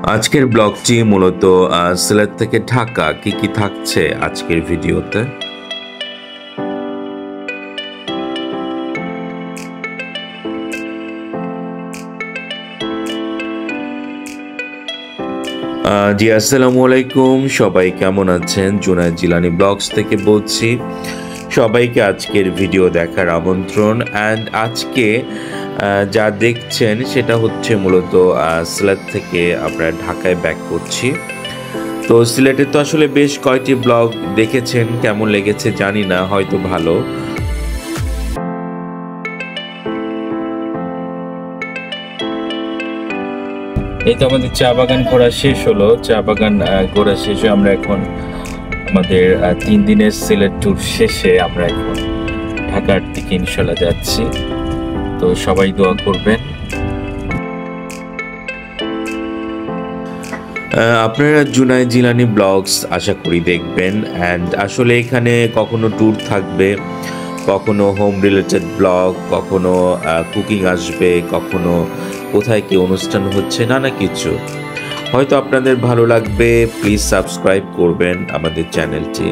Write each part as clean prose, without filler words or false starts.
আজকের ব্লগটি মূলত সিলেট থেকে ঢাকা কি থাকছে আজকের ভিডিওতে। জি আসসালামু আলাইকুম, সবাই কেমন আছেন? জুনায়েদ জিলানী ব্লগস থেকে বলছি। সবাইকে আজকের ভিডিও দেখার আমন্ত্রণ। অ্যান্ড আজকে যা দেখছেন সেটা হচ্ছে মূলত সিলেট থেকে আমরা ঢাকায় ব্যাক করছি। তো সিলেটে তো আসলে বেশ কয়েকটি ব্লগ দেখেছেন, কেমন লেগেছে জানি না, হয়তো ভালো। এই তো আমাদের চা বাগান ঘোরা শেষ হলো। চা বাগান ঘোরা শেষে আমরা এখন আমাদের 3 দিনের সিলেট ট্যুর শেষে আমরা এখন ঢাকার দিকে ইনশাল্লাহ যাচ্ছি। তো সবাই দোয়া করবেন। আপনারা জুনায়েদ জিলানী ব্লগস আশা করি দেখবেন। অ্যান্ড আসলে এখানে কখনো ট্যুর থাকবে, কখনো হোম রিলেটেড ব্লগ, কখনো কুকিং আসবে, কখনো কোথায় কি অনুষ্ঠান হচ্ছে, নানা কিছু। হয়তো আপনাদের ভালো লাগবে। প্লিজ সাবস্ক্রাইব করবেন আমাদের চ্যানেলটি।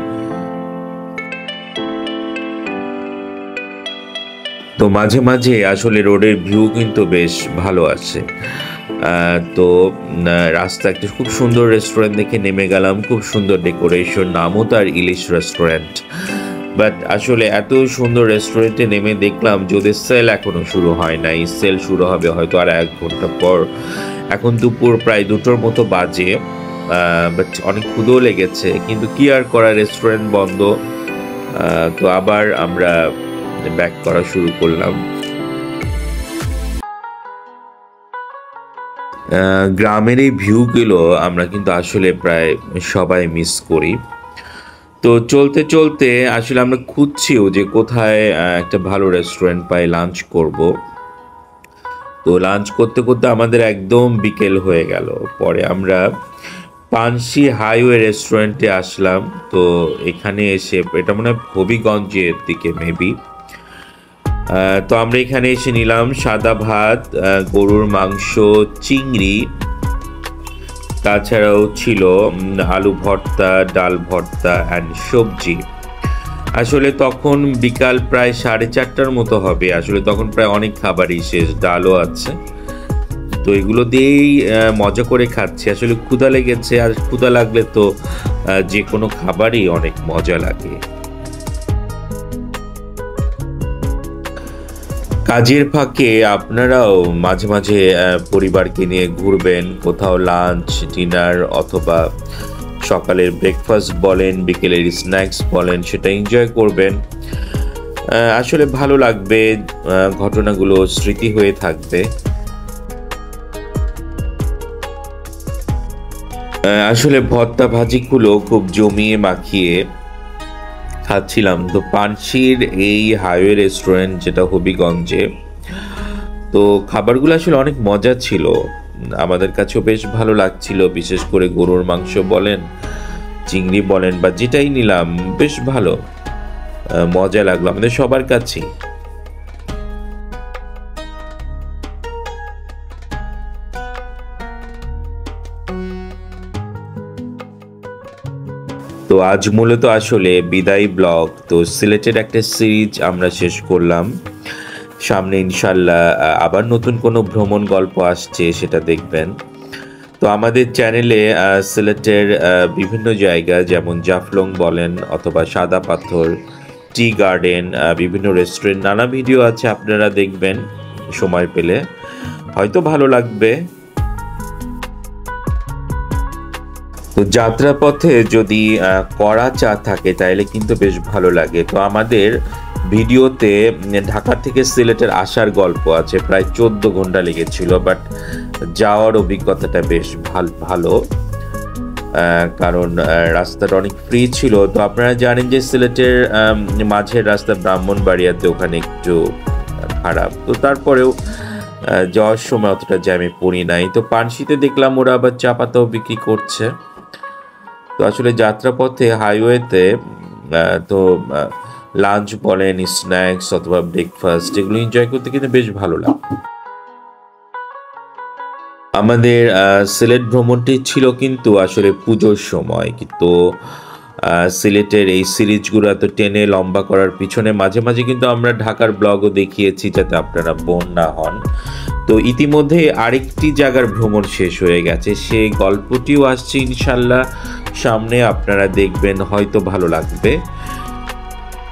তো মাঝে মাঝে আসলে রোডের ভিউ কিন্তু বেশ ভালো আসে। তো রাস্তা একটা খুব সুন্দর রেস্টুরেন্ট দেখে নেমে গেলাম, খুব সুন্দর ডেকোরেশন, নামও তার ইলিশ রেস্টুরেন্ট। বাট আসলে এত সুন্দর রেস্টুরেন্টে নেমে দেখলাম যে ওদের সেল এখনো শুরু হয় নাই। সেল শুরু হবে হয়তো আর 1 ঘন্টা পর। এখন দুপুর প্রায় 2টোর মতো বাজে। বাট অনেক ক্ষুধেও লেগেছে, কিন্তু কি আর করা, রেস্টুরেন্ট বন্ধ। তো আবার আমরা ব্যাক করা শুরু করলাম। গ্রামের এই ভিউগুলো আমরা কিন্তু আসলে প্রায় সবাই মিস করি। তো চলতে চলতে আসলে আমরা খুঁজছিও যে কোথায় একটা ভালো রেস্টুরেন্ট পাই লাঞ্চ করব। তো লাঞ্চ করতে করতে আমাদের একদম বিকেল হয়ে গেল। পরে আমরা পানশি হাইওয়ে রেস্টুরেন্টে আসলাম। তো এখানে এসে, এটা মনে হয় হবিগঞ্জের দিকে মেবি। তো আমরা এখানে এসে নিলাম সাদা ভাত, গরুর মাংস, চিংড়ি, তাছাড়াও ছিল আলু ভর্তা, ডাল ভর্তা অ্যান্ড সবজি। আসলে তখন বিকাল প্রায় 4:30টার মতো হবে। আসলে তখন প্রায় অনেক খাবারই শেষ, ডালও আছে। তো এগুলো দিয়েই মজা করে খাচ্ছি। আসলে ক্ষুধা লেগেছে, আর ক্ষুধা লাগলে তো যে কোনো খাবারই অনেক মজা লাগে। কাজের ফাঁকে আপনারাও মাঝে মাঝে পরিবারকে নিয়ে ঘুরবেন, কোথাও লাঞ্চ, ডিনার অথবা সকালের ব্রেকফাস্ট বলেন, বিকেলের স্ন্যাক্স বলেন, সেটা এনজয় করবেন। আসলে ভালো লাগবে, ঘটনাগুলো স্মৃতি হয়ে থাকবে। আসলে ভর্তা ভাজিগুলো খুব জমিয়ে মাখিয়ে খাচ্ছিলাম। তো পানশির এই হাইওয়ে রেস্টুরেন্ট, যেটা হবিগঞ্জে, তো খাবারগুলো আসলে অনেক মজা ছিল, আমাদের কাছেও বেশ ভালো লাগছিল। বিশেষ করে গরুর মাংস বলেন, চিংড়ি বলেন, বা যেটাই নিলাম বেশ ভালো, মজা লাগলো আমাদের সবার কাছেই। তো আজ মূলত আসলে বিদায় ব্লগ। তো সিলেটের একটা সিরিজ আমরা শেষ করলাম। সামনে ইনশাল্লাহ আবার নতুন কোনো ভ্রমণ গল্প আসছে, সেটা দেখবেন। তো আমাদের চ্যানেলে সিলেটের বিভিন্ন জায়গা, যেমন জাফলং বলেন অথবা সাদা পাথর, টি গার্ডেন, বিভিন্ন রেস্টুরেন্ট, নানা ভিডিও আছে, আপনারা দেখবেন সময় পেলে, হয়তো ভালো লাগবে। তো যাত্রাপথে যদি কড়া চা থাকে তাহলে কিন্তু বেশ ভালো লাগে। তো আমাদের ভিডিওতে ঢাকা থেকে সিলেটের আসার গল্প আছে, প্রায় 14 ঘন্টা লেগেছিল। বাট যাওয়ার অভিজ্ঞতাটা বেশ ভালো, কারণ রাস্তাটা অনেক ফ্রি ছিল। তো আপনারা জানেন যে সিলেটের মাঝের রাস্তা ব্রাহ্মণবাড়িয়াতে, ওখানে একটু খারাপ। তো তারপরেও যাওয়ার সময় অতটা জ্যামে পড়ি নাই। তো পানশিতে দেখলাম ওরা আবার চা পাতাও বিক্রি করছে। তো আসলে যাত্রাপথে হাইওয়েতে তো লাঞ্চ বলেন, স্ন্যাক্স অথবা ব্রেকফাস্ট, এগুলো এনজয় করতে কিন্তু বেশ ভালো লাগে। আমাদের সিলেট ভ্রমণটি ছিল কিন্তু আসলে পুজোর সময়, কিন্তু সিলেটের এই সিরিজগুলো এত টেনে লম্বা করার পিছনে মাঝে মাঝে কিন্তু আমরা ঢাকার ব্লগও দেখিয়েছি যাতে আপনারা বোর না হন। তো ইতিমধ্যে আরেকটি জায়গার ভ্রমণ শেষ হয়ে গেছে, সেই গল্পটিও আসছে ইনশাল্লাহ সামনে, আপনারা দেখবেন, হয়তো ভালো লাগবে।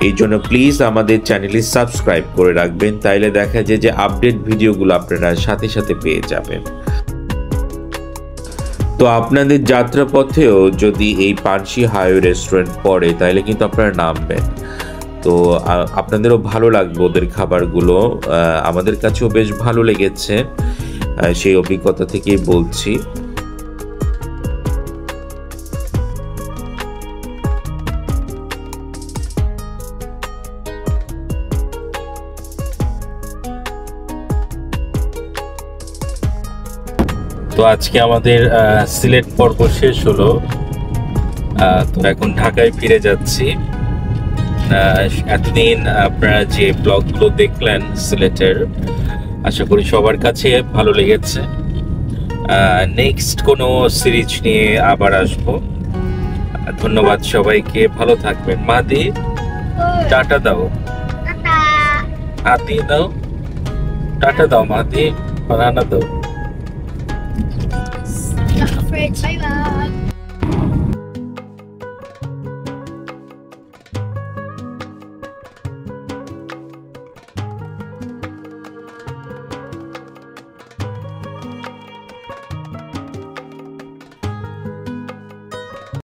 এই জন্য প্লিজ আমাদের চ্যানেলে সাবস্ক্রাইব করে রাখবেন, তাইলে দেখা যায় যে আপডেট ভিডিওগুলো আপনারা সাথে সাথে পেয়ে যাবেন। তো আপনাদের যাত্রাপথেও যদি এই পানসি হাইওয়ে রেস্টুরেন্ট পড়ে তাহলে কিন্তু আপনারা নামবেন। তো আপনাদেরও ভালো লাগবে ওদের খাবারগুলো, আমাদের কাছেও বেশ ভালো লেগেছে, সেই অভিজ্ঞতা থেকেই বলছি। তো আজকে আমাদের সিলেট পর্ব শেষ হলো, তো এখন ঢাকায় ফিরে যাচ্ছি। এতদিন আপনারা যে ব্লগগুলো দেখলেন সিলেটের, আশা করি সবার কাছে ভালো লেগেছে। নেক্সট কোনো সিরিজ নিয়ে আবার আসবো। ধন্যবাদ সবাইকে, ভালো থাকবেন। মাদি টাটা দাও, হাতি দাও, টাটা দাও মাদি, বানানা দাও। Bye bye.